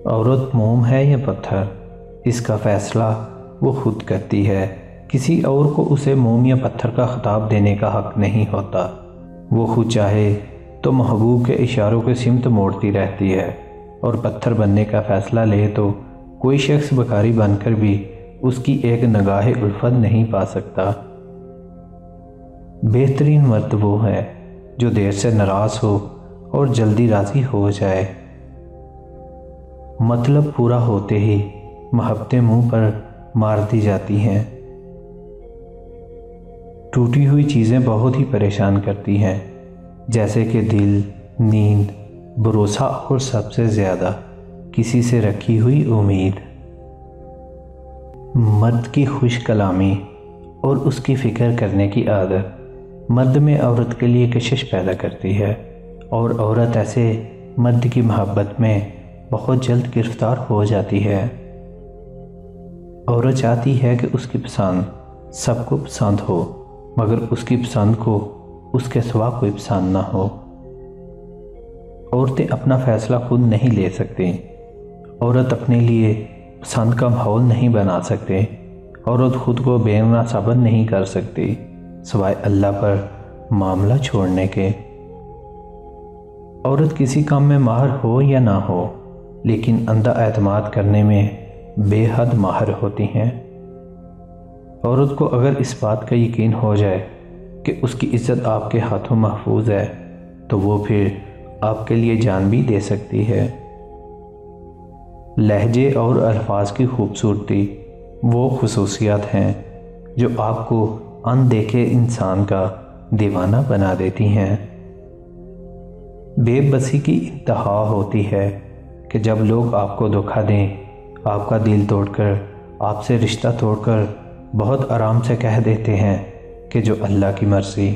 عورت موم ہے یا پتھر، اس کا فیصلہ وہ خود کرتی ہے۔ کسی اور کو اسے موم یا پتھر کا خطاب دینے کا حق نہیں ہوتا۔ وہ خود چاہے تو محبوب کے اشاروں کے سمت موڑتی رہتی ہے، اور پتھر بننے کا فیصلہ لے تو کوئی شخص بھکاری بن کر بھی اس کی ایک نگاہ الفت نہیں پا سکتا۔ بہترین مرد وہ ہے جو دیر سے ناراض ہو اور جلدی راضی ہو جائے۔ مطلب پورا ہوتے ہی محبتیں منہ پر مار دی جاتی ہیں۔ ٹوٹی ہوئی چیزیں بہت ہی پریشان کرتی ہیں، جیسے کہ دل، نیند، بھروسہ اور سب سے زیادہ کسی سے رکھی ہوئی امید۔ مرد کی خوش کلامی اور اس کی فکر کرنے کی عادت مرد میں عورت کے لیے کشش پیدا کرتی ہے، اور عورت ایسے مرد کی محبت میں بہت جلد گرفتار ہو جاتی ہے۔ عورت چاہتی ہے کہ اس کی پسند سب کو پسند ہو، مگر اس کی پسند کو اس کے سوا کوئی پسند نہ ہو۔ عورتیں اپنا فیصلہ خود نہیں لے سکتی۔ عورت اپنے لیے پسند کا ماحول نہیں بنا سکتے۔ عورت خود کو بے گناہ ثابت نہیں کر سکتی، سوائے اللہ پر معاملہ چھوڑنے کے۔ عورت کسی کام میں ماہر ہو یا نہ ہو، لیکن اندھا اعتماد کرنے میں بے حد ماہر ہوتی ہیں۔ عورت کو اگر اس بات کا یقین ہو جائے کہ اس کی عزت آپ کے ہاتھوں محفوظ ہے، تو وہ پھر آپ کے لیے جان بھی دے سکتی ہے۔ لہجے اور الفاظ کی خوبصورتی وہ خصوصیات ہیں جو آپ کو اندیکھے انسان کا دیوانہ بنا دیتی ہیں۔ بے بسی کی انتہا ہوتی ہے کہ جب لوگ آپ کو دھوکہ دیں، آپ کا دل توڑ کر، آپ سے رشتہ توڑ کر بہت آرام سے کہہ دیتے ہیں کہ جو اللہ کی مرضی۔